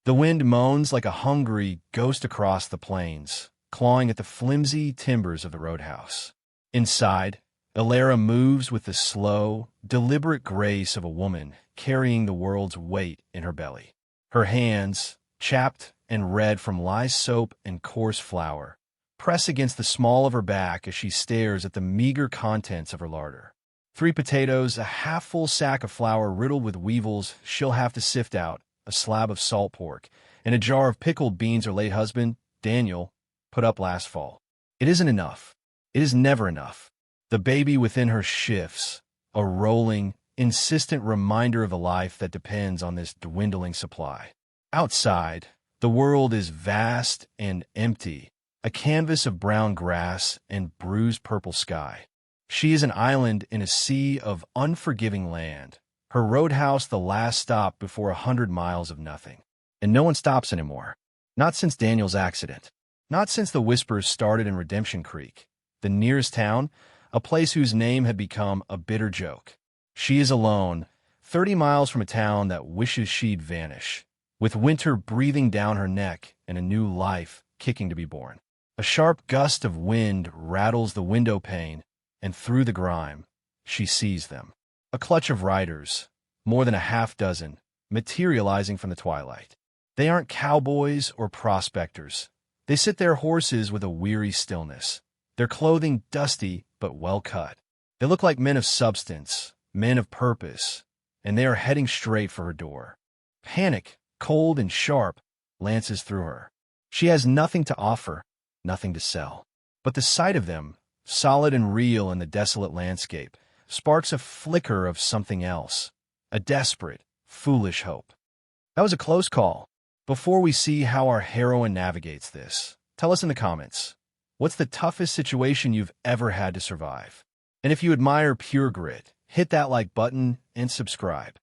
The wind moans like a hungry ghost across the plains, clawing at the flimsy timbers of the roadhouse. Inside, Alara moves with the slow, deliberate grace of a woman carrying the world's weight in her belly. Her hands, chapped and red from lye soap and coarse flour, press against the small of her back as she stares at the meager contents of her larder. 3 potatoes, a half-full sack of flour riddled with weevils she'll have to sift out, a slab of salt pork, and a jar of pickled beans her late husband, Daniel, put up last fall. It isn't enough. It is never enough. The baby within her shifts, a rolling, insistent reminder of the life that depends on this dwindling supply. Outside, the world is vast and empty, a canvas of brown grass and bruised purple sky. She is an island in a sea of unforgiving land, her roadhouse the last stop before 100 miles of nothing. And no one stops anymore. Not since Daniel's accident. Not since the whispers started in Redemption Creek, the nearest town, a place whose name had become a bitter joke. She is alone, 30 miles from a town that wishes she'd vanish, with winter breathing down her neck and a new life kicking to be born. A sharp gust of wind rattles the window pane, and through the grime, she sees them. A clutch of riders, more than a half-dozen, materializing from the twilight. They aren't cowboys or prospectors. They sit their horses with a weary stillness, their clothing dusty but well-cut. They look like men of substance, men of purpose, and they are heading straight for her door. Panic, cold and sharp, lances through her. She has nothing to offer, nothing to sell. But the sight of them, solid and real in the desolate landscape, sparks a flicker of something else, a desperate, foolish hope. That was a close call. Before we see how our heroine navigates this, tell us in the comments, what's the toughest situation you've ever had to survive? And if you admire pure grit, hit that like button and subscribe.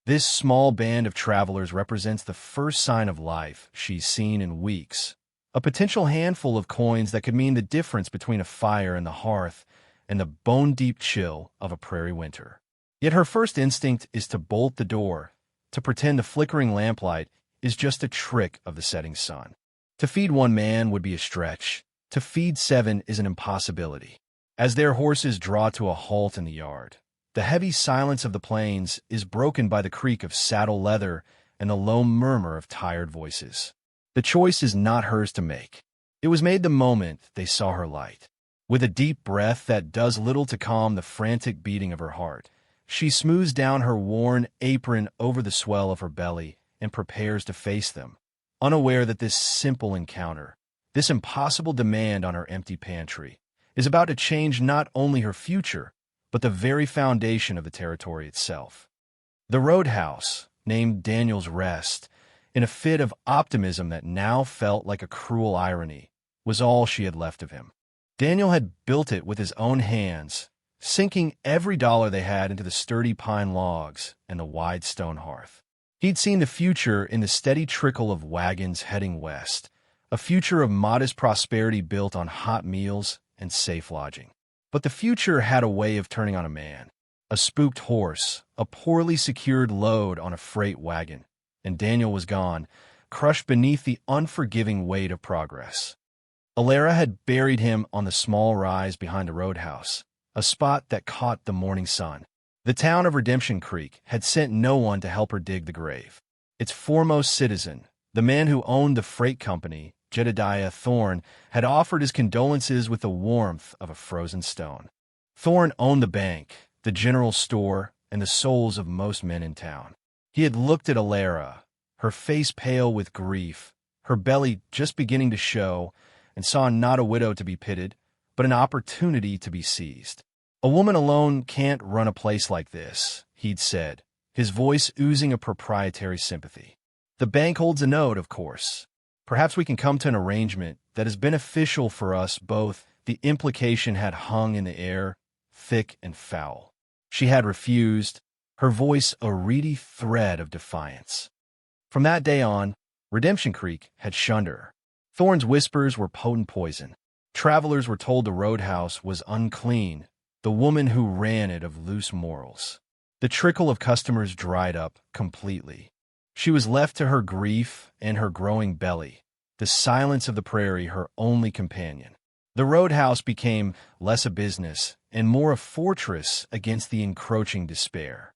This small band of travelers represents the first sign of life she's seen in weeks, a potential handful of coins that could mean the difference between a fire in the hearth and the bone-deep chill of a prairie winter. Yet her first instinct is to bolt the door, to pretend the flickering lamplight is just a trick of the setting sun. To feed one man would be a stretch. To feed 7 is an impossibility. As their horses draw to a halt in the yard, the heavy silence of the plains is broken by the creak of saddle leather and the low murmur of tired voices. The choice is not hers to make. It was made the moment they saw her light. With a deep breath that does little to calm the frantic beating of her heart, she smooths down her worn apron over the swell of her belly and prepares to face them, unaware that this simple encounter, this impossible demand on her empty pantry, is about to change not only her future, but the very foundation of the territory itself. The roadhouse, named Daniel's Rest, in a fit of optimism that now felt like a cruel irony, was all she had left of him. Daniel had built it with his own hands, sinking every dollar they had into the sturdy pine logs and the wide stone hearth. He'd seen the future in the steady trickle of wagons heading west, a future of modest prosperity built on hot meals and safe lodging. But the future had a way of turning on a man, a spooked horse, a poorly secured load on a freight wagon, and Daniel was gone, crushed beneath the unforgiving weight of progress. Alara had buried him on the small rise behind the roadhouse, a spot that caught the morning sun. The town of Redemption Creek had sent no one to help her dig the grave. Its foremost citizen, the man who owned the freight company, Jedediah Thorne, had offered his condolences with the warmth of a frozen stone. Thorne owned the bank, the general store, and the souls of most men in town. He had looked at Alara, her face pale with grief, her belly just beginning to show, and saw not a widow to be pitied, but an opportunity to be seized. A woman alone can't run a place like this, he'd said, his voice oozing a proprietary sympathy. The bank holds a note, of course. Perhaps we can come to an arrangement that is beneficial for us both. The implication had hung in the air, thick and foul. She had refused, her voice a reedy thread of defiance. From that day on, Redemption Creek had shunned her. Thorne's whispers were potent poison. Travelers were told the roadhouse was unclean, the woman who ran it of loose morals. The trickle of customers dried up completely. She was left to her grief and her growing belly, the silence of the prairie her only companion. The roadhouse became less a business and more a fortress against the encroaching despair.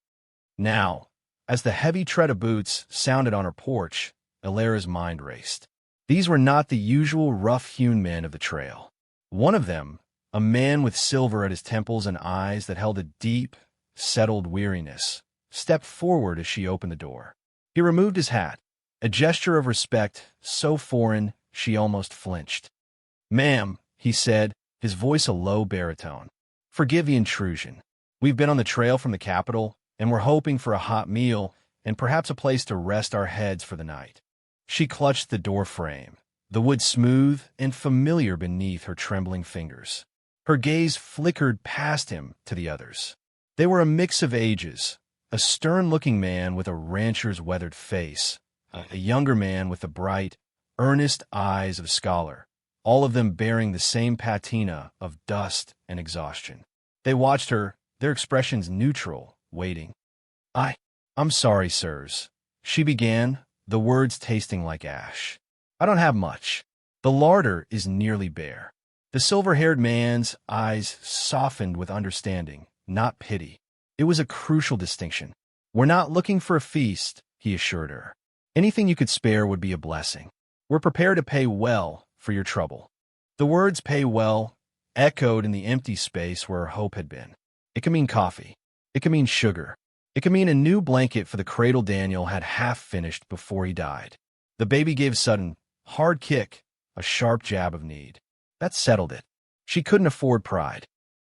Now, as the heavy tread of boots sounded on her porch, Ilara's mind raced. These were not the usual rough-hewn men of the trail. One of them, a man with silver at his temples and eyes that held a deep, settled weariness, stepped forward as she opened the door. He removed his hat, a gesture of respect so foreign she almost flinched. "Ma'am," he said, his voice a low baritone, "forgive the intrusion. We've been on the trail from the capital, and we're hoping for a hot meal and perhaps a place to rest our heads for the night." She clutched the door frame, the wood smooth and familiar beneath her trembling fingers. Her gaze flickered past him to the others. They were a mix of ages, a stern-looking man with a rancher's weathered face, a younger man with the bright, earnest eyes of a scholar, all of them bearing the same patina of dust and exhaustion. They watched her, their expressions neutral, waiting. I'm sorry, sirs," she began, the words tasting like ash. "I don't have much. The larder is nearly bare." The silver-haired man's eyes softened with understanding, not pity. It was a crucial distinction. "We're not looking for a feast," he assured her. "Anything you could spare would be a blessing. We're prepared to pay well for your trouble." The words "pay well" echoed in the empty space where her hope had been. It could mean coffee. It could mean sugar. It could mean a new blanket for the cradle Daniel had half finished before he died. The baby gave a sudden, hard kick, a sharp jab of need. That settled it. She couldn't afford pride.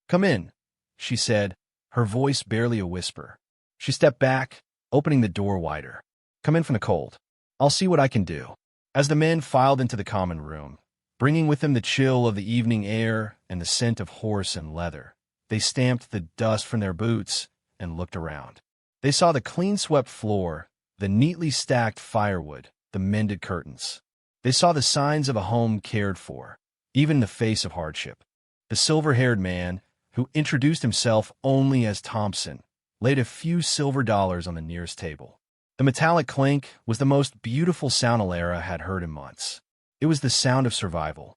"Come in," she said, her voice barely a whisper. She stepped back, opening the door wider. "Come in from the cold. I'll see what I can do." As the men filed into the common room, bringing with them the chill of the evening air and the scent of horse and leather, they stamped the dust from their boots and looked around. They saw the clean-swept floor, the neatly stacked firewood, the mended curtains. They saw the signs of a home cared for, even in the face of hardship. The silver-haired man, who introduced himself only as Thompson, laid a few silver dollars on the nearest table. The metallic clink was the most beautiful sound Ilara had heard in months. It was the sound of survival.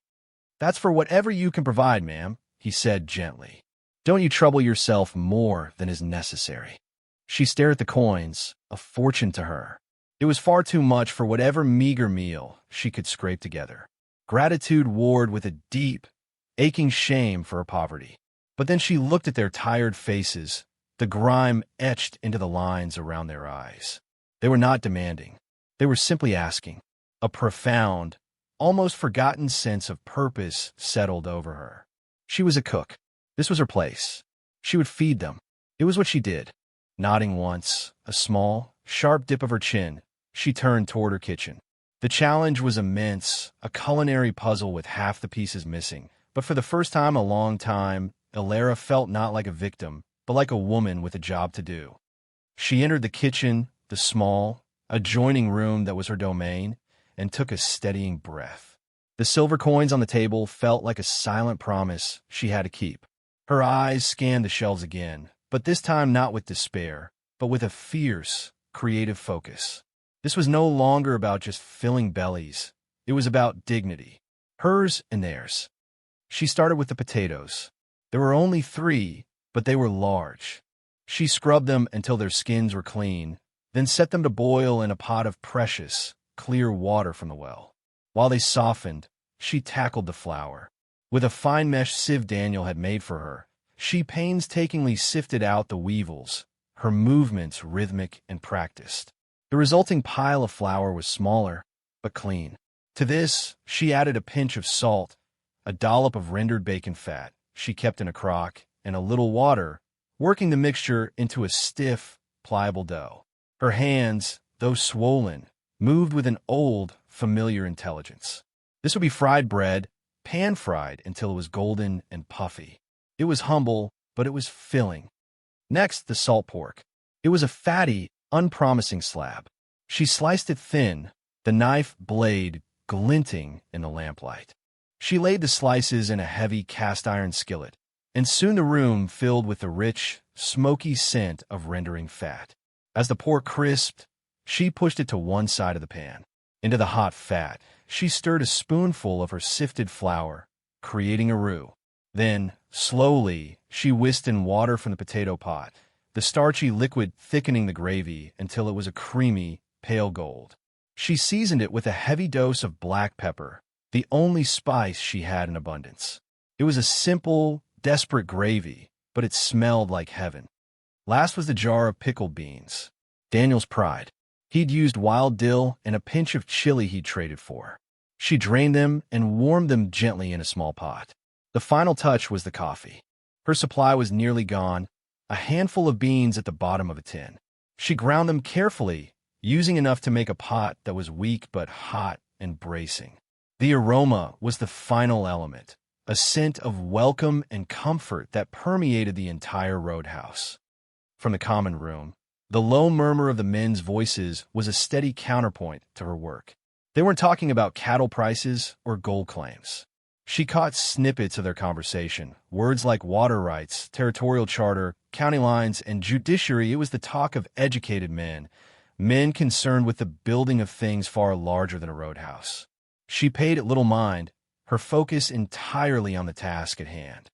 "That's for whatever you can provide, ma'am," he said gently. "Don't you trouble yourself more than is necessary." She stared at the coins, a fortune to her. It was far too much for whatever meager meal she could scrape together. Gratitude warred with a deep, aching shame for her poverty. But then she looked at their tired faces, the grime etched into the lines around their eyes. They were not demanding. They were simply asking. A profound, almost forgotten sense of purpose settled over her. She was a cook. This was her place. She would feed them. It was what she did. Nodding once, a small, sharp dip of her chin, she turned toward her kitchen. The challenge was immense, a culinary puzzle with half the pieces missing. But for the first time in a long time, Ilara felt not like a victim, but like a woman with a job to do. She entered the kitchen, the small, adjoining room that was her domain, and took a steadying breath. The silver coins on the table felt like a silent promise she had to keep. Her eyes scanned the shelves again, but this time not with despair, but with a fierce, creative focus. This was no longer about just filling bellies. It was about dignity, hers and theirs. She started with the potatoes. There were only 3, but they were large. She scrubbed them until their skins were clean, then set them to boil in a pot of precious, clear water from the well. While they softened, she tackled the flour. With a fine mesh sieve Daniel had made for her, she painstakingly sifted out the weevils, her movements rhythmic and practiced. The resulting pile of flour was smaller, but clean. To this, she added a pinch of salt, a dollop of rendered bacon fat she kept in a crock, and a little water, working the mixture into a stiff, pliable dough. Her hands, though swollen, moved with an old, familiar intelligence. This would be fried bread, pan-fried until it was golden and puffy. It was humble, but it was filling. Next, the salt pork. It was a fatty, unpromising slab. She sliced it thin, the knife blade glinting in the lamplight. She laid the slices in a heavy cast-iron skillet, and soon the room filled with the rich, smoky scent of rendering fat. As the pork crisped, She pushed it to one side of the pan. Into the hot fat, she stirred a spoonful of her sifted flour, creating a roux. Then, slowly, she whisked in water from the potato pot, the starchy liquid thickening the gravy until it was a creamy, pale gold. She seasoned it with a heavy dose of black pepper, the only spice she had in abundance. It was a simple, desperate gravy, but it smelled like heaven. Last was the jar of pickled beans. Daniel's pride. He'd used wild dill and a pinch of chili he'd traded for. She drained them and warmed them gently in a small pot. The final touch was the coffee. Her supply was nearly gone, a handful of beans at the bottom of a tin. She ground them carefully, using enough to make a pot that was weak but hot and bracing. The aroma was the final element, a scent of welcome and comfort that permeated the entire roadhouse. From the common room, the low murmur of the men's voices was a steady counterpoint to her work. They weren't talking about cattle prices or gold claims. She caught snippets of their conversation, words like water rights, territorial charter, county lines, and judiciary. It was the talk of educated men, men concerned with the building of things far larger than a roadhouse. She paid it little mind, her focus entirely on the task at hand.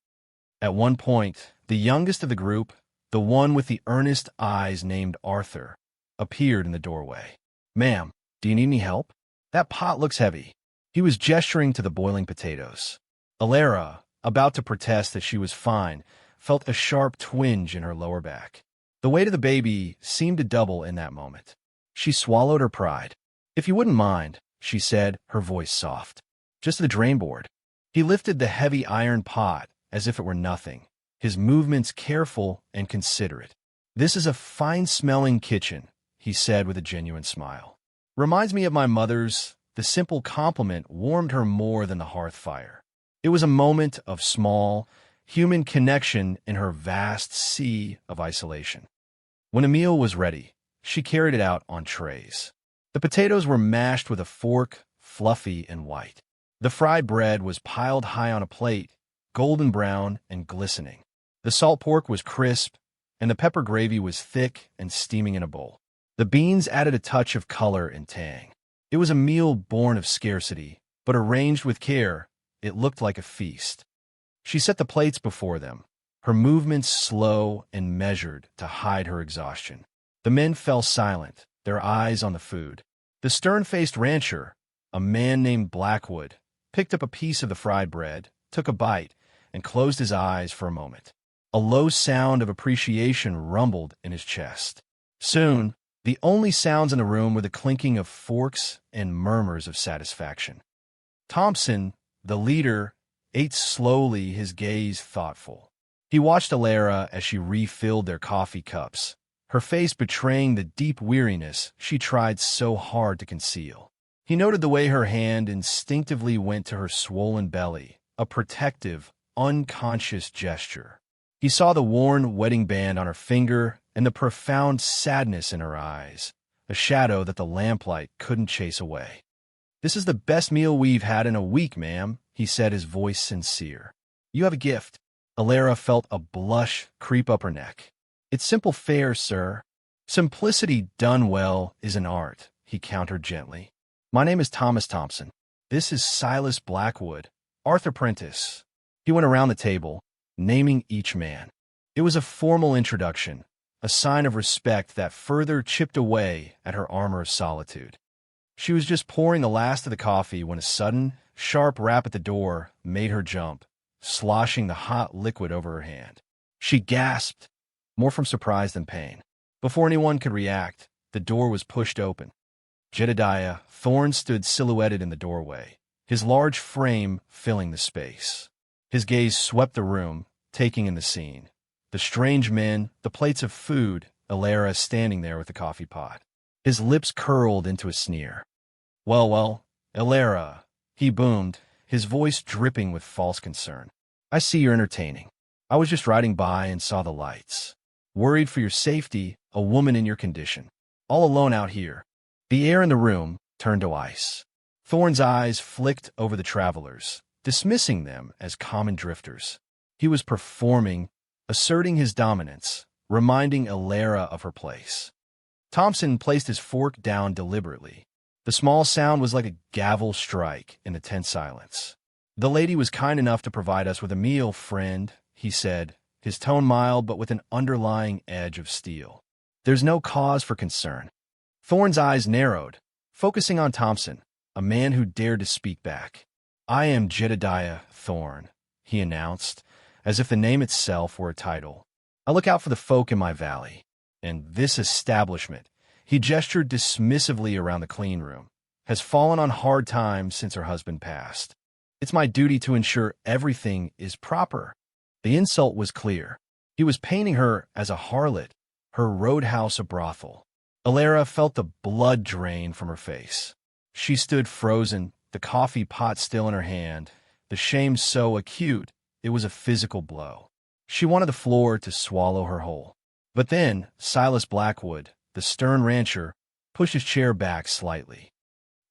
At one point, the youngest of the group, the one with the earnest eyes named Arthur, appeared in the doorway. "Ma'am, do you need any help? That pot looks heavy." He was gesturing to the boiling potatoes. Alara, about to protest that she was fine, felt a sharp twinge in her lower back. The weight of the baby seemed to double in that moment. She swallowed her pride. "If you wouldn't mind," she said, her voice soft. "Just the drain board." He lifted the heavy iron pot as if it were nothing, his movements careful and considerate. "This is a fine-smelling kitchen," he said with a genuine smile. "Reminds me of my mother's." The simple compliment warmed her more than the hearth fire. It was a moment of small, human connection in her vast sea of isolation. When a meal was ready, she carried it out on trays. The potatoes were mashed with a fork, fluffy and white. The fried bread was piled high on a plate, golden brown and glistening. The salt pork was crisp, and the pepper gravy was thick and steaming in a bowl. The beans added a touch of color and tang. It was a meal born of scarcity, but arranged with care, it looked like a feast. She set the plates before them, her movements slow and measured to hide her exhaustion. The men fell silent, their eyes on the food. The stern-faced rancher, a man named Blackwood, picked up a piece of the fried bread, took a bite, and closed his eyes for a moment. A low sound of appreciation rumbled in his chest. Soon, the only sounds in the room were the clinking of forks and murmurs of satisfaction. Thompson, the leader, ate slowly, his gaze thoughtful. He watched Alara as she refilled their coffee cups, her face betraying the deep weariness she tried so hard to conceal. He noted the way her hand instinctively went to her swollen belly, a protective, unconscious gesture. He saw the worn wedding band on her finger and the profound sadness in her eyes, a shadow that the lamplight couldn't chase away. "This is the best meal we've had in a week, ma'am," he said, his voice sincere. "You have a gift." Alara felt a blush creep up her neck. "It's simple fare, sir." "Simplicity done well is an art," he countered gently. "My name is Thomas Thompson. This is Silas Blackwood, Arthur Prentice." He went around the table, naming each man. It was a formal introduction, a sign of respect that further chipped away at her armor of solitude. She was just pouring the last of the coffee when a sudden, sharp rap at the door made her jump, sloshing the hot liquid over her hand. She gasped, more from surprise than pain. Before anyone could react, the door was pushed open. Jedediah Thorne stood silhouetted in the doorway, his large frame filling the space. His gaze swept the room, taking in the scene. The strange men, the plates of food, Alara standing there with the coffee pot. His lips curled into a sneer. Well, Alara," he boomed, his voice dripping with false concern. "I see you're entertaining. I was just riding by and saw the lights. Worried for your safety, a woman in your condition. All alone out here." The air in the room turned to ice. Thorne's eyes flicked over the travelers, dismissing them as common drifters. He was performing, asserting his dominance, reminding Alara of her place. Thompson placed his fork down deliberately. The small sound was like a gavel strike in the tense silence. "The lady was kind enough to provide us with a meal, friend," he said, his tone mild but with an underlying edge of steel. "There's no cause for concern." Thorne's eyes narrowed, focusing on Thompson, a man who dared to speak back. "I am Jedediah Thorne," he announced, as if the name itself were a title. "I look out for the folk in my valley. And this establishment," he gestured dismissively around the clean room, "has fallen on hard times since her husband passed. It's my duty to ensure everything is proper." The insult was clear. He was painting her as a harlot, her roadhouse a brothel. Alara felt the blood drain from her face. She stood frozen, the coffee pot still in her hand, the shame so acute it was a physical blow. She wanted the floor to swallow her whole. But then Silas Blackwood, the stern rancher, pushed his chair back slightly.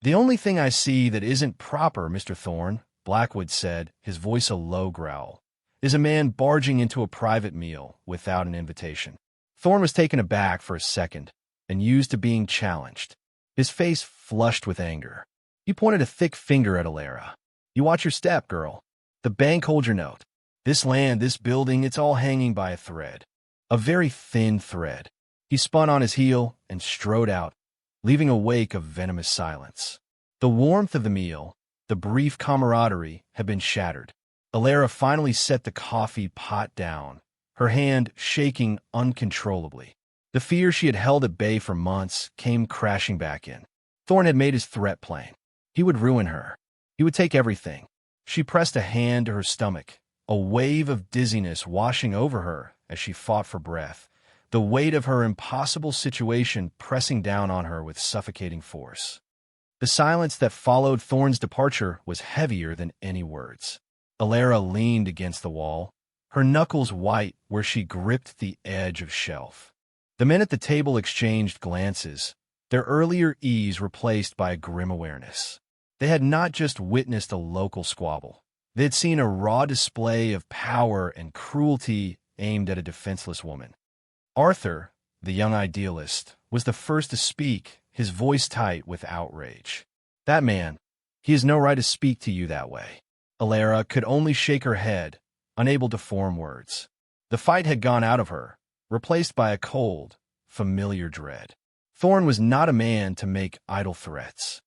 "The only thing I see that isn't proper, Mr. Thorne," Blackwood said, his voice a low growl, "is a man barging into a private meal without an invitation." Thorne was taken aback for a second and used to being challenged. His face flushed with anger. He pointed a thick finger at Alara. "You watch your step, girl. The bank holds your note. This land, this building, it's all hanging by a thread. A very thin thread." He spun on his heel and strode out, leaving a wake of venomous silence. The warmth of the meal, the brief camaraderie, had been shattered. Alara finally set the coffee pot down, her hand shaking uncontrollably. The fear she had held at bay for months came crashing back in. Thorne had made his threat plain. He would ruin her. He would take everything. She pressed a hand to her stomach, a wave of dizziness washing over her as she fought for breath, the weight of her impossible situation pressing down on her with suffocating force. The silence that followed Thorne's departure was heavier than any words. Alara leaned against the wall, her knuckles white where she gripped the edge of shelf. The men at the table exchanged glances, their earlier ease replaced by a grim awareness. They had not just witnessed a local squabble. They had seen a raw display of power and cruelty aimed at a defenseless woman. Arthur, the young idealist, was the first to speak, his voice tight with outrage. "That man, he has no right to speak to you that way." Alara could only shake her head, unable to form words. The fight had gone out of her, replaced by a cold, familiar dread. Thorne was not a man to make idle threats.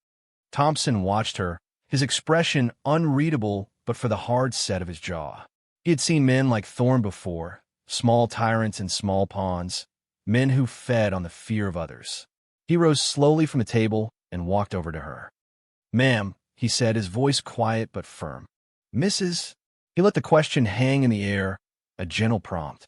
Thompson watched her, his expression unreadable but for the hard set of his jaw. He had seen men like Thorne before, small tyrants in small ponds, men who fed on the fear of others. He rose slowly from the table and walked over to her. "Ma'am," he said, his voice quiet but firm. "Mrs.?" He let the question hang in the air, a gentle prompt.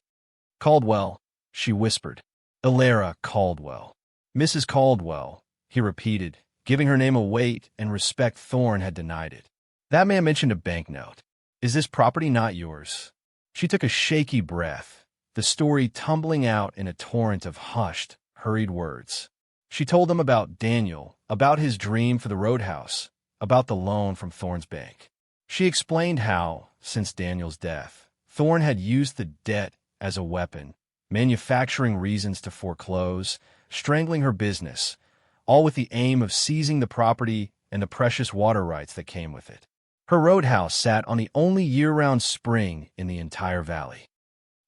"Caldwell," she whispered. "Alara Caldwell." "Mrs. Caldwell," he repeated, giving her name a weight and respect Thorne had denied it. "That man mentioned a banknote. Is this property not yours?" She took a shaky breath, the story tumbling out in a torrent of hushed, hurried words. She told them about Daniel, about his dream for the roadhouse, about the loan from Thorne's bank. She explained how, since Daniel's death, Thorne had used the debt as a weapon, manufacturing reasons to foreclose, strangling her business, all with the aim of seizing the property and the precious water rights that came with it. Her roadhouse sat on the only year-round spring in the entire valley.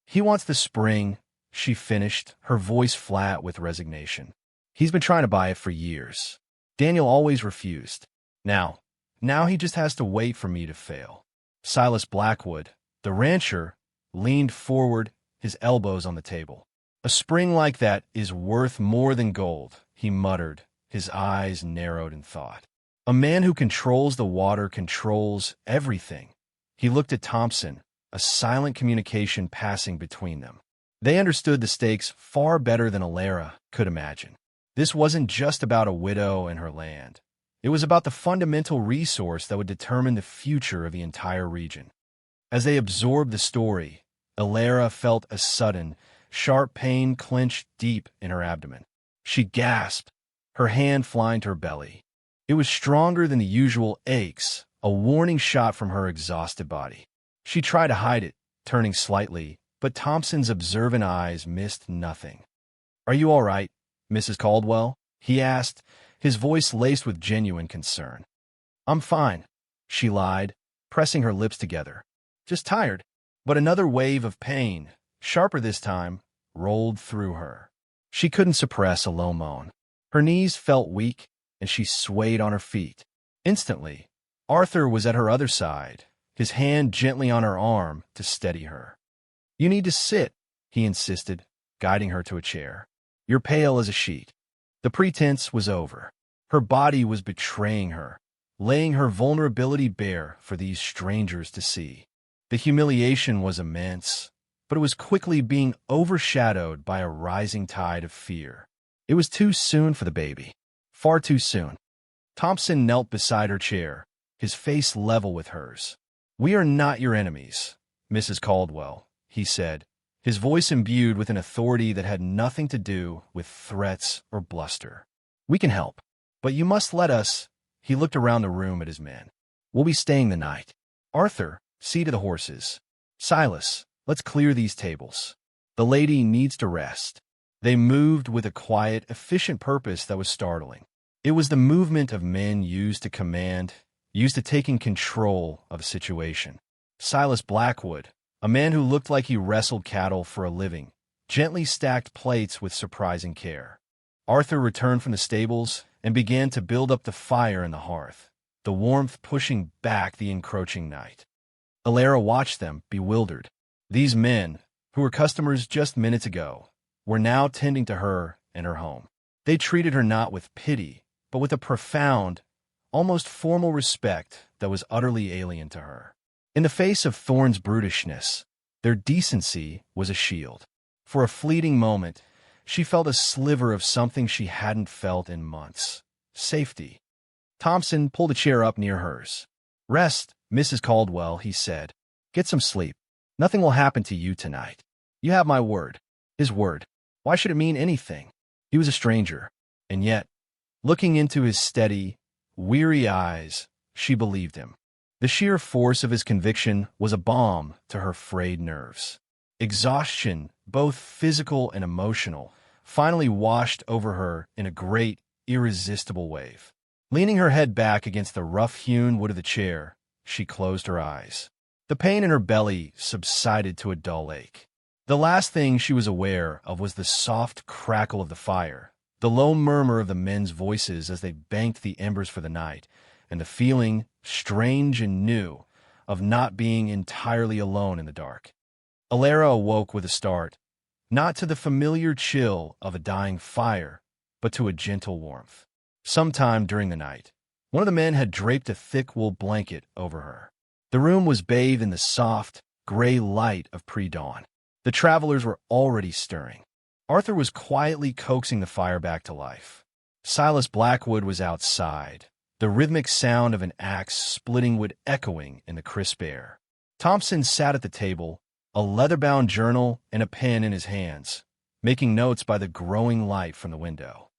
"He wants the spring," she finished, her voice flat with resignation. "He's been trying to buy it for years. Daniel always refused. Now he just has to wait for me to fail." Silas Blackwood, the rancher, leaned forward, his elbows on the table. "A spring like that is worth more than gold," he muttered, his eyes narrowed in thought. "A man who controls the water controls everything." He looked at Thompson, a silent communication passing between them. They understood the stakes far better than Alara could imagine. This wasn't just about a widow and her land. It was about the fundamental resource that would determine the future of the entire region. As they absorbed the story, Alara felt a sudden, sharp pain clench deep in her abdomen. She gasped, her hand flying to her belly. It was stronger than the usual aches, a warning shot from her exhausted body. She tried to hide it, turning slightly, but Thompson's observant eyes missed nothing. "Are you all right?" Mrs. Caldwell?" he asked, his voice laced with genuine concern. "I'm fine," she lied, pressing her lips together. "Just tired." But another wave of pain, sharper this time, rolled through her. She couldn't suppress a low moan. Her knees felt weak, and she swayed on her feet. Instantly, Arthur was at her other side, his hand gently on her arm to steady her. "You need to sit," he insisted, guiding her to a chair. "You're pale as a sheet." The pretense was over. Her body was betraying her, laying her vulnerability bare for these strangers to see. The humiliation was immense, but it was quickly being overshadowed by a rising tide of fear. It was too soon for the baby. Far too soon. Thompson knelt beside her chair, his face level with hers. "We are not your enemies, Mrs. Caldwell," he said, his voice imbued with an authority that had nothing to do with threats or bluster. "We can help, but you must let us." He looked around the room at his men. "We'll be staying the night. Arthur, see to the horses. Silas, let's clear these tables. The lady needs to rest." They moved with a quiet, efficient purpose that was startling. It was the movement of men used to command, used to taking control of a situation. Silas Blackwood, a man who looked like he wrestled cattle for a living, gently stacked plates with surprising care. Arthur returned from the stables and began to build up the fire in the hearth, the warmth pushing back the encroaching night. Alara watched them, bewildered. These men, who were customers just minutes ago, were now tending to her and her home. They treated her not with pity, but with a profound, almost formal respect that was utterly alien to her. In the face of Thorne's brutishness, their decency was a shield. For a fleeting moment, she felt a sliver of something she hadn't felt in months. Safety. Thompson pulled a chair up near hers. "Rest, Mrs. Caldwell," he said. "Get some sleep. Nothing will happen to you tonight. You have my word." His word. Why should it mean anything? He was a stranger. And yet, looking into his steady, weary eyes, she believed him. The sheer force of his conviction was a balm to her frayed nerves. Exhaustion, both physical and emotional, finally washed over her in a great, irresistible wave. Leaning her head back against the rough-hewn wood of the chair, she closed her eyes. The pain in her belly subsided to a dull ache. The last thing she was aware of was the soft crackle of the fire, the low murmur of the men's voices as they banked the embers for the night, and the feeling, strange and new, of not being entirely alone in the dark. Alara awoke with a start, not to the familiar chill of a dying fire, but to a gentle warmth. Sometime during the night, one of the men had draped a thick wool blanket over her. The room was bathed in the soft, gray light of pre-dawn. The travelers were already stirring. Arthur was quietly coaxing the fire back to life. Silas Blackwood was outside, the rhythmic sound of an axe splitting wood echoing in the crisp air. Thompson sat at the table, a leather-bound journal and a pen in his hands, making notes by the growing light from the window.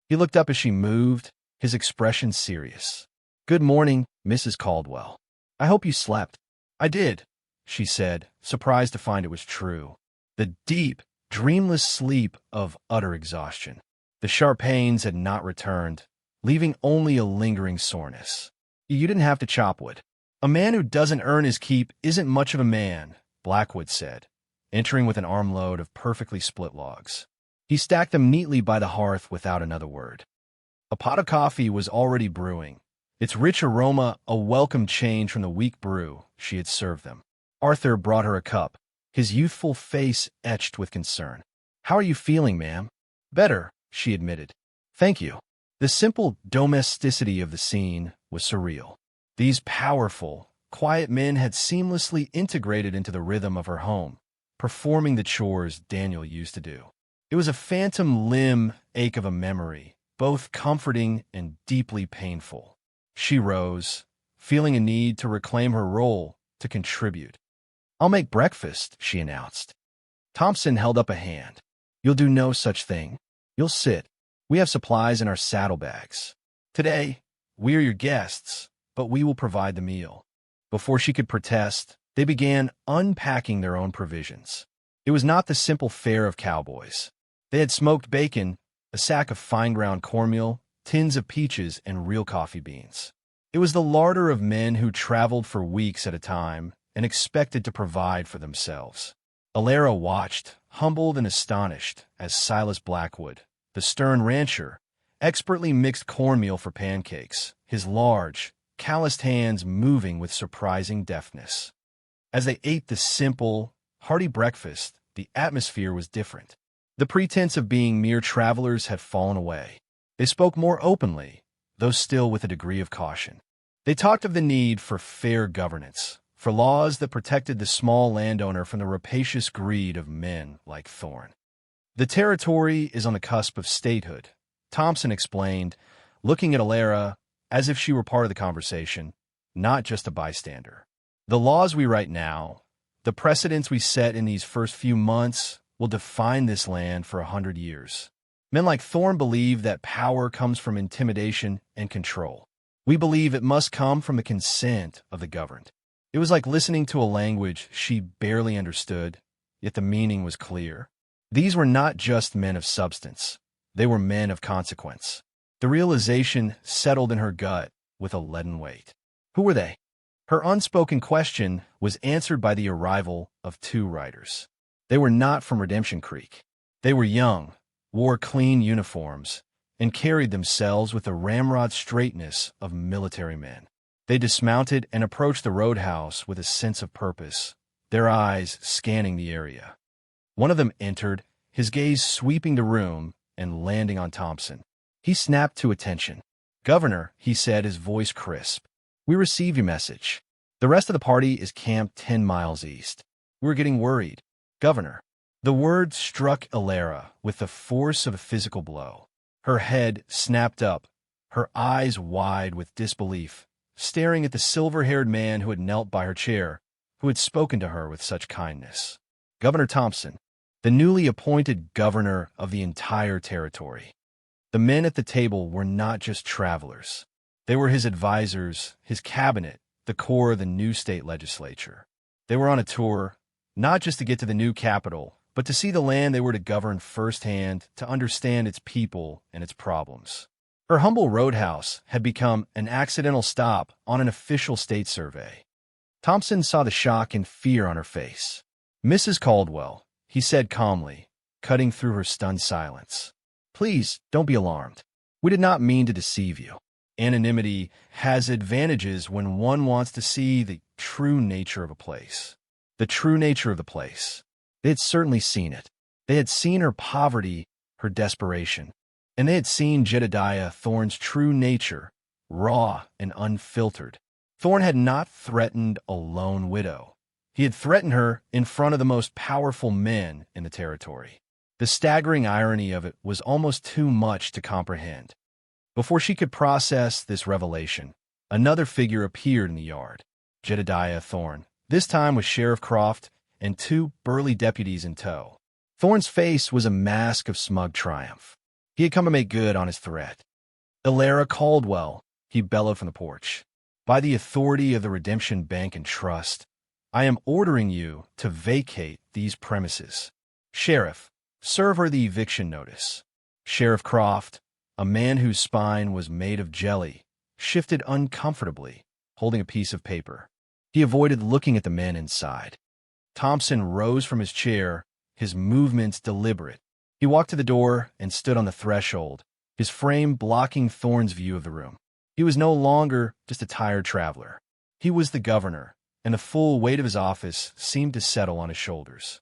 He looked up as she moved, his expression serious. "Good morning, Mrs. Caldwell. I hope you slept." "I did," she said, surprised to find it was true. The deep, dreamless sleep of utter exhaustion. The sharp pains had not returned, leaving only a lingering soreness. "You didn't have to chop wood. A man who doesn't earn his keep isn't much of a man," Blackwood said, entering with an armload of perfectly split logs. He stacked them neatly by the hearth without another word. A pot of coffee was already brewing, its rich aroma a welcome change from the weak brew she had served them. Arthur brought her a cup, his youthful face etched with concern. "How are you feeling, ma'am?" "Better," she admitted. "Thank you." The simple domesticity of the scene was surreal. These powerful, quiet men had seamlessly integrated into the rhythm of her home, performing the chores Daniel used to do. It was a phantom limb ache of a memory, both comforting and deeply painful. She rose, feeling a need to reclaim her role, to contribute. "I'll make breakfast," she announced. Thompson held up a hand. "You'll do no such thing. You'll sit. We have supplies in our saddlebags. Today, we are your guests, but we will provide the meal." Before she could protest, they began unpacking their own provisions. It was not the simple fare of cowboys. They had smoked bacon, a sack of fine-ground cornmeal, tins of peaches, and real coffee beans. It was the larder of men who traveled for weeks at a time and expected to provide for themselves. Alara watched, humbled and astonished, as Silas Blackwood, the stern rancher, expertly mixed cornmeal for pancakes, his large, calloused hands moving with surprising deftness. As they ate the simple, hearty breakfast, the atmosphere was different. The pretense of being mere travelers had fallen away. They spoke more openly, though still with a degree of caution. They talked of the need for fair governance, for laws that protected the small landowner from the rapacious greed of men like Thorne. The territory is on the cusp of statehood, Thompson explained, looking at Alara as if she were part of the conversation, not just a bystander. The laws we write now, the precedents we set in these first few months, will define this land for 100 years. Men like Thorne believe that power comes from intimidation and control. We believe it must come from the consent of the governed. It was like listening to a language she barely understood, yet the meaning was clear. These were not just men of substance. They were men of consequence. The realization settled in her gut with a leaden weight. Who were they? Her unspoken question was answered by the arrival of two riders. They were not from Redemption Creek. They were young, wore clean uniforms, and carried themselves with the ramrod straightness of military men. They dismounted and approached the roadhouse with a sense of purpose, their eyes scanning the area. One of them entered, his gaze sweeping the room and landing on Thompson. He snapped to attention. "Governor," he said, his voice crisp, "we received your message. The rest of the party is camped 10 miles east. We're getting worried. Governor." The word struck Alara with the force of a physical blow. Her head snapped up, her eyes wide with disbelief, staring at the silver-haired man who had knelt by her chair, who had spoken to her with such kindness. Governor Thompson, the newly appointed governor of the entire territory. The men at the table were not just travelers. They were his advisors, his cabinet, the core of the new state legislature. They were on a tour, not just to get to the new capital, but to see the land they were to govern firsthand, to understand its people and its problems. Her humble roadhouse had become an accidental stop on an official state survey. Thompson saw the shock and fear on her face. "Mrs. Caldwell," he said calmly, cutting through her stunned silence. "Please, don't be alarmed. We did not mean to deceive you. Anonymity has advantages when one wants to see the true nature of a place. The true nature of the place. They had certainly seen it. They had seen her poverty, her desperation. And they had seen Jedediah Thorne's true nature, raw and unfiltered. Thorne had not threatened a lone widow. He had threatened her in front of the most powerful men in the territory. The staggering irony of it was almost too much to comprehend. Before she could process this revelation, another figure appeared in the yard. Jedediah Thorne, this time with Sheriff Croft and two burly deputies in tow. Thorne's face was a mask of smug triumph. He had come to make good on his threat. "Alara Caldwell," he bellowed from the porch, "by the authority of the Redemption Bank and Trust, I am ordering you to vacate these premises. Sheriff, serve her the eviction notice." Sheriff Croft, a man whose spine was made of jelly, shifted uncomfortably, holding a piece of paper. He avoided looking at the men inside. Thompson rose from his chair, his movements deliberate. He walked to the door and stood on the threshold, his frame blocking Thorne's view of the room. He was no longer just a tired traveler. He was the governor, and the full weight of his office seemed to settle on his shoulders.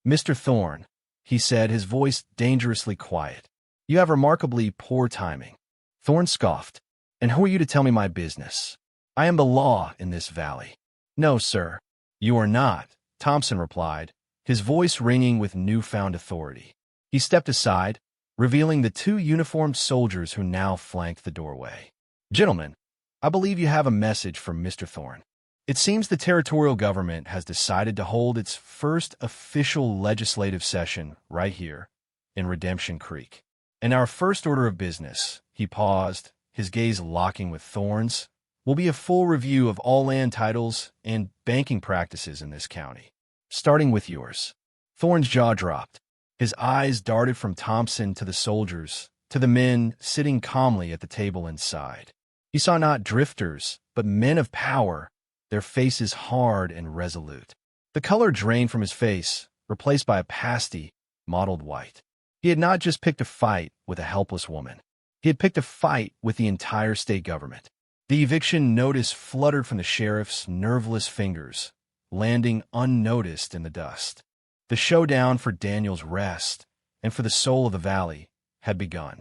"Mr. Thorne," he said, his voice dangerously quiet, "you have remarkably poor timing." Thorne scoffed. "And who are you to tell me my business? I am the law in this valley." "No, sir, you are not," Thompson replied, his voice ringing with newfound authority. He stepped aside, revealing the two uniformed soldiers who now flanked the doorway. "Gentlemen, I believe you have a message from Mr. Thorne. It seems the territorial government has decided to hold its first official legislative session right here in Redemption Creek. And our first order of business," he paused, his gaze locking with Thorne's, "will be a full review of all land titles and banking practices in this county, starting with yours." Thorne's jaw dropped. His eyes darted from Thompson to the soldiers, to the men sitting calmly at the table inside. He saw not drifters, but men of power, their faces hard and resolute. The color drained from his face, replaced by a pasty, mottled white. He had not just picked a fight with a helpless woman. He had picked a fight with the entire state government. The eviction notice fluttered from the sheriff's nerveless fingers, landing unnoticed in the dust. The showdown for Daniel's rest and for the soul of the valley had begun.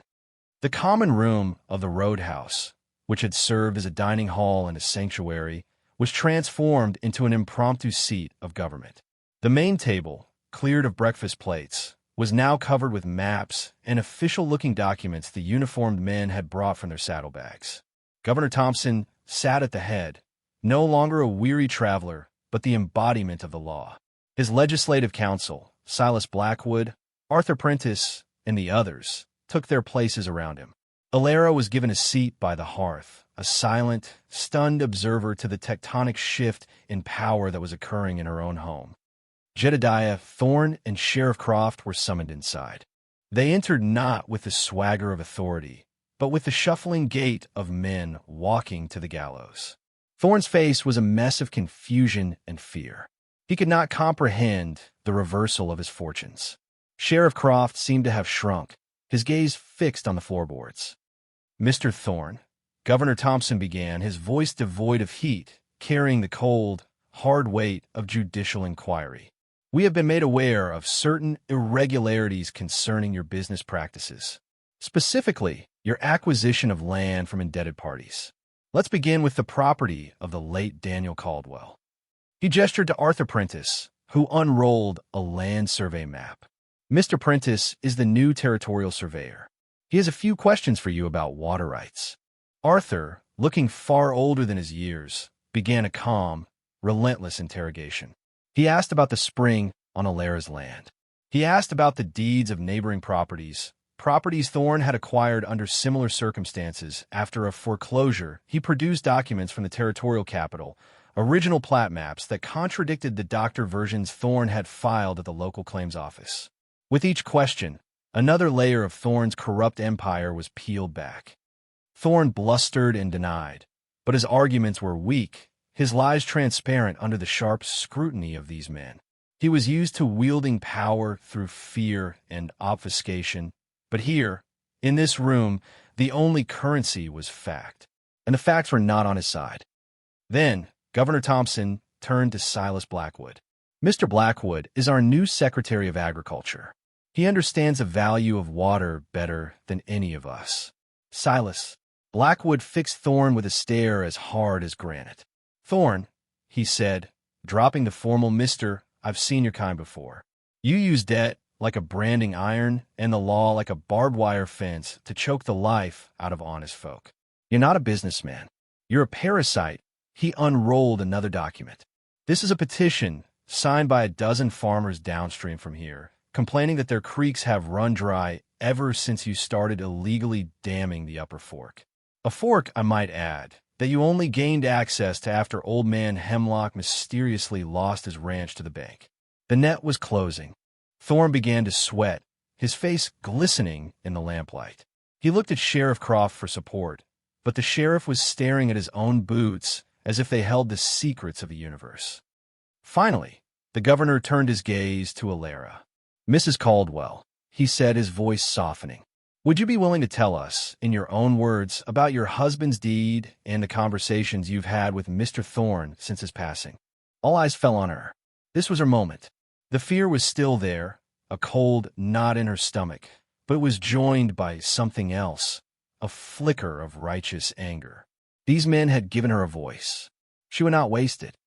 The common room of the roadhouse, which had served as a dining hall and a sanctuary, was transformed into an impromptu seat of government. The main table, cleared of breakfast plates, was now covered with maps and official-looking documents the uniformed men had brought from their saddlebags. Governor Thompson sat at the head, no longer a weary traveler, but the embodiment of the law. His legislative council, Silas Blackwood, Arthur Prentice, and the others, took their places around him. Alara was given a seat by the hearth, a silent, stunned observer to the tectonic shift in power that was occurring in her own home. Jedediah, Thorne, and Sheriff Croft were summoned inside. They entered not with the swagger of authority, but with the shuffling gait of men walking to the gallows. Thorne's face was a mess of confusion and fear. He could not comprehend the reversal of his fortunes. Sheriff Croft seemed to have shrunk, his gaze fixed on the floorboards. "Mr. Thorne," Governor Thompson began, his voice devoid of heat, carrying the cold, hard weight of judicial inquiry. "We have been made aware of certain irregularities concerning your business practices, specifically your acquisition of land from indebted parties. Let's begin with the property of the late Daniel Caldwell." He gestured to Arthur Prentice, who unrolled a land survey map. "Mr. Prentice is the new territorial surveyor. He has a few questions for you about water rights." Arthur, looking far older than his years, began a calm, relentless interrogation. He asked about the spring on Alara's land. He asked about the deeds of neighboring properties Thorne had acquired under similar circumstances. After a foreclosure, he produced documents from the territorial capital, original plat maps that contradicted the doctor versions Thorne had filed at the local claims office. With each question, another layer of Thorne's corrupt empire was peeled back. Thorne blustered and denied, but his arguments were weak, his lies transparent under the sharp scrutiny of these men. He was used to wielding power through fear and obfuscation, but here, in this room, the only currency was fact, and the facts were not on his side. Then, Governor Thompson turned to Silas Blackwood. "Mr. Blackwood is our new Secretary of Agriculture. He understands the value of water better than any of us." Silas Blackwood fixed Thorne with a stare as hard as granite. "Thorne," he said, dropping the formal "Mr." "I've seen your kind before. You use debt like a branding iron and the law like a barbed wire fence to choke the life out of honest folk. You're not a businessman. You're a parasite." He unrolled another document. "This is a petition signed by a dozen farmers downstream from here, complaining that their creeks have run dry ever since you started illegally damming the Upper Fork. A fork, I might add, that you only gained access to after old man Hemlock mysteriously lost his ranch to the bank." The net was closing. Thorne began to sweat, his face glistening in the lamplight. He looked at Sheriff Croft for support, but the sheriff was staring at his own boots as if they held the secrets of the universe. Finally, the governor turned his gaze to Alara. "Mrs. Caldwell," he said, his voice softening, "would you be willing to tell us, in your own words, about your husband's deed and the conversations you've had with Mr. Thorne since his passing?" All eyes fell on her. This was her moment. The fear was still there, a cold knot in her stomach, but it was joined by something else, a flicker of righteous anger. These men had given her a voice. She would not waste it.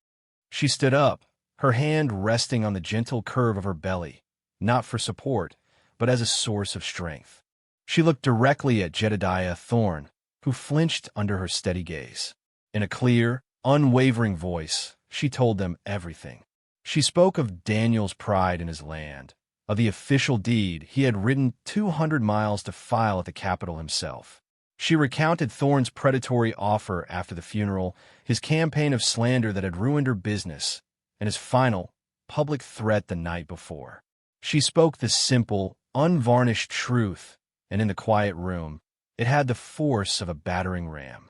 She stood up, her hand resting on the gentle curve of her belly, not for support, but as a source of strength. She looked directly at Jedediah Thorne, who flinched under her steady gaze. In a clear, unwavering voice, she told them everything. She spoke of Daniel's pride in his land, of the official deed he had ridden 200 miles to file at the Capitol himself. She recounted Thorne's predatory offer after the funeral, his campaign of slander that had ruined her business, and his final, public threat the night before. She spoke the simple, unvarnished truth, and in the quiet room, it had the force of a battering ram.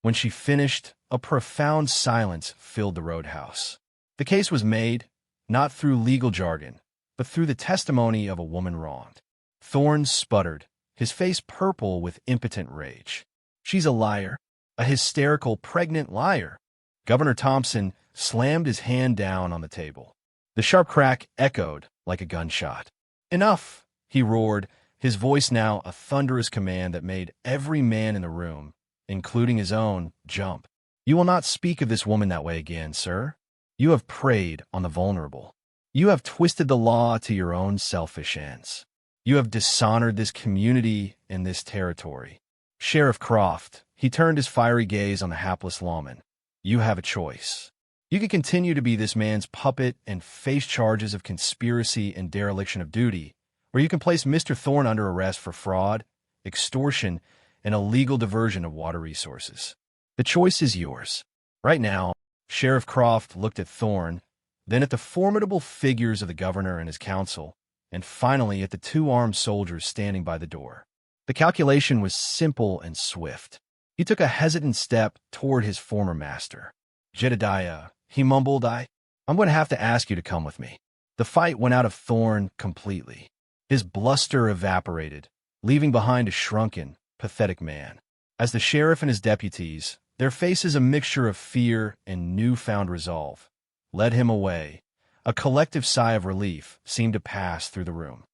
When she finished, a profound silence filled the roadhouse. The case was made, not through legal jargon, but through the testimony of a woman wronged. Thorne sputtered, his face purple with impotent rage. "She's a liar, a hysterical, pregnant liar." Governor Thompson slammed his hand down on the table. The sharp crack echoed like a gunshot. "Enough!" he roared, his voice now a thunderous command that made every man in the room, including his own, jump. "You will not speak of this woman that way again, sir. You have preyed on the vulnerable. You have twisted the law to your own selfish ends. You have dishonored this community and this territory." Sheriff Croft, he turned his fiery gaze on the hapless lawman. "You have a choice. You can continue to be this man's puppet and face charges of conspiracy and dereliction of duty, or you can place Mr. Thorne under arrest for fraud, extortion, and illegal diversion of water resources. The choice is yours." Right now, Sheriff Croft looked at Thorne, then at the formidable figures of the governor and his council, and finally at the two armed soldiers standing by the door. The calculation was simple and swift. He took a hesitant step toward his former master. "Jedediah," he mumbled, I'm going to have to ask you to come with me." The fight went out of Thorne completely. His bluster evaporated, leaving behind a shrunken, pathetic man. As the sheriff and his deputies, their faces a mixture of fear and newfound resolve, led him away, a collective sigh of relief seemed to pass through the room.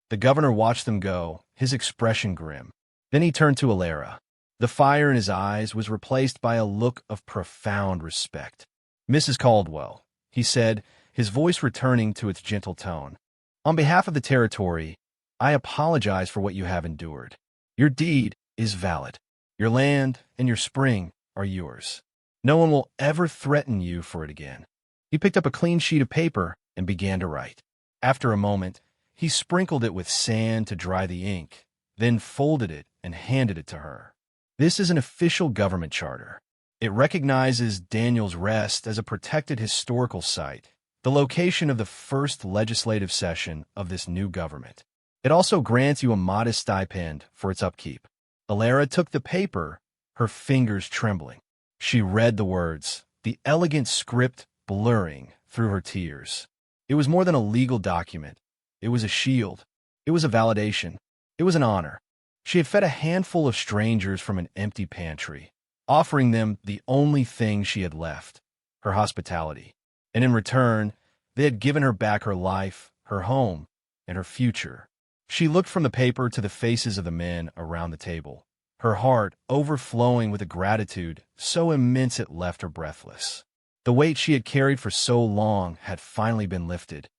The governor watched them go, his expression grim. Then he turned to Alara. The fire in his eyes was replaced by a look of profound respect. "Mrs. Caldwell," he said, his voice returning to its gentle tone, "on behalf of the territory, I apologize for what you have endured. Your deed is valid. Your land and your spring are yours. No one will ever threaten you for it again." He picked up a clean sheet of paper and began to write. After a moment, he sprinkled it with sand to dry the ink, then folded it and handed it to her. "This is an official government charter. It recognizes Daniel's Rest as a protected historical site, the location of the first legislative session of this new government. It also grants you a modest stipend for its upkeep." Alara took the paper, her fingers trembling. She read the words, the elegant script blurring through her tears. It was more than a legal document. It was a shield. It was a validation. It was an honor. She had fed a handful of strangers from an empty pantry, offering them the only thing she had left, her hospitality. And in return, they had given her back her life, her home, and her future. She looked from the paper to the faces of the men around the table, her heart overflowing with a gratitude so immense it left her breathless. The weight she had carried for so long had finally been lifted.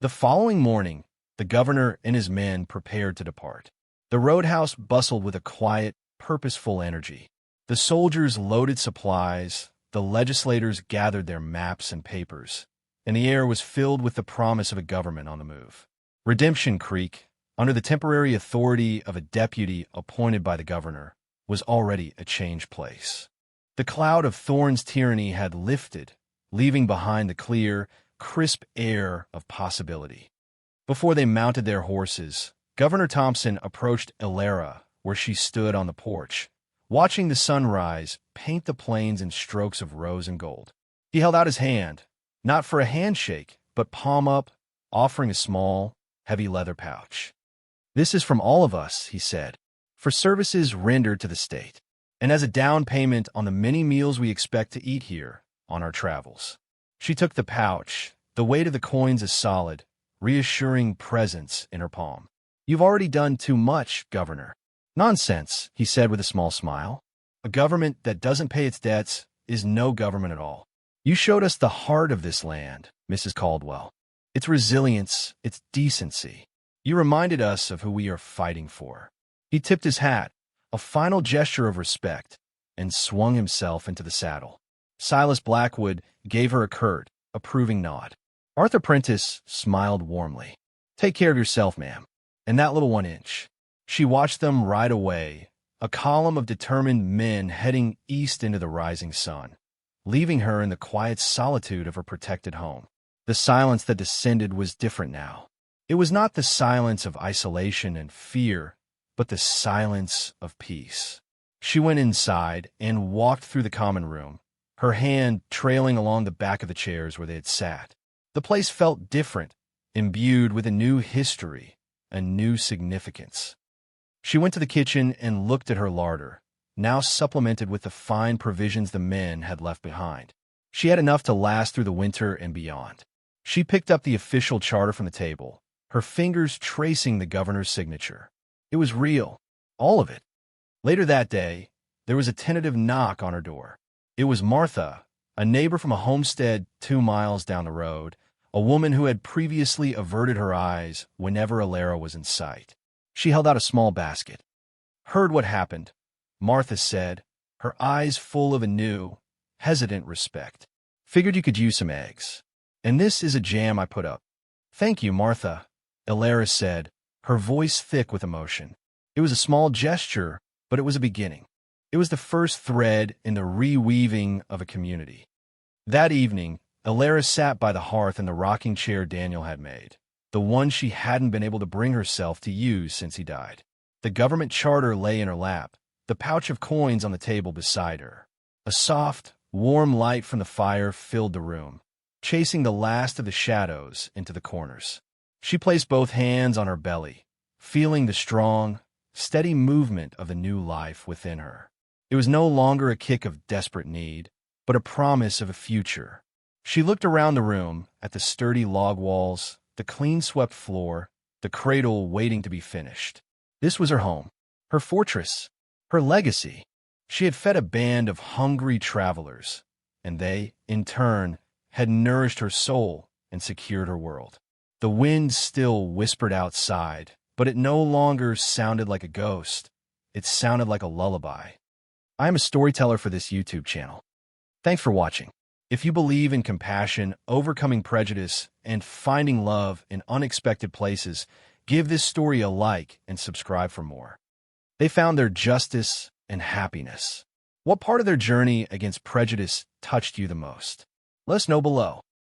The following morning, the governor and his men prepared to depart. The roadhouse bustled with a quiet, purposeful energy. The soldiers loaded supplies, the legislators gathered their maps and papers, and the air was filled with the promise of a government on the move. Redemption Creek, under the temporary authority of a deputy appointed by the governor, was already a changed place. The cloud of Thorne's tyranny had lifted, leaving behind the clear, crisp air of possibility. Before they mounted their horses, Governor Thompson approached Alara, where she stood on the porch, watching the sunrise paint the plains in strokes of rose and gold. He held out his hand, not for a handshake, but palm up, offering a small, heavy leather pouch. "This is from all of us," he said, "for services rendered to the state, and as a down payment on the many meals we expect to eat here on our travels." She took the pouch, the weight of the coins a solid, reassuring presence in her palm. "You've already done too much, Governor." "Nonsense," he said with a small smile. "A government that doesn't pay its debts is no government at all. You showed us the heart of this land, Mrs. Caldwell. Its resilience, its decency. You reminded us of who we are fighting for." He tipped his hat, a final gesture of respect, and swung himself into the saddle. Silas Blackwood gave her a curt, approving nod. Arthur Prentice smiled warmly. "Take care of yourself, ma'am. And that little 1 inch." She watched them ride away, a column of determined men heading east into the rising sun, leaving her in the quiet solitude of her protected home. The silence that descended was different now. It was not the silence of isolation and fear, but the silence of peace. She went inside and walked through the common room, her hand trailing along the back of the chairs where they had sat. The place felt different, imbued with a new history, a new significance. She went to the kitchen and looked at her larder, now supplemented with the fine provisions the men had left behind. She had enough to last through the winter and beyond. She picked up the official charter from the table, her fingers tracing the governor's signature. It was real, all of it. Later that day, there was a tentative knock on her door. It was Martha, a neighbor from a homestead 2 miles down the road, a woman who had previously averted her eyes whenever Alara was in sight. She held out a small basket. "Heard what happened," Martha said, her eyes full of a new, hesitant respect. "Figured you could use some eggs. And this is a jam I put up." "Thank you, Martha," Alara said, her voice thick with emotion. It was a small gesture, but it was a beginning. It was the first thread in the reweaving of a community. That evening, Alara sat by the hearth in the rocking chair Daniel had made, the one she hadn't been able to bring herself to use since he died. The government charter lay in her lap, the pouch of coins on the table beside her. A soft, warm light from the fire filled the room, chasing the last of the shadows into the corners. She placed both hands on her belly, feeling the strong, steady movement of the new life within her. It was no longer a kick of desperate need, but a promise of a future. She looked around the room at the sturdy log walls, the clean-swept floor, the cradle waiting to be finished. This was her home, her fortress, her legacy. She had fed a band of hungry travelers, and they, in turn, had nourished her soul and secured her world. The wind still whispered outside, but it no longer sounded like a ghost. It sounded like a lullaby. I am a storyteller for this YouTube channel. Thanks for watching. If you believe in compassion, overcoming prejudice, and finding love in unexpected places, give this story a like and subscribe for more. They found their justice and happiness. What part of their journey against prejudice touched you the most? Let us know below.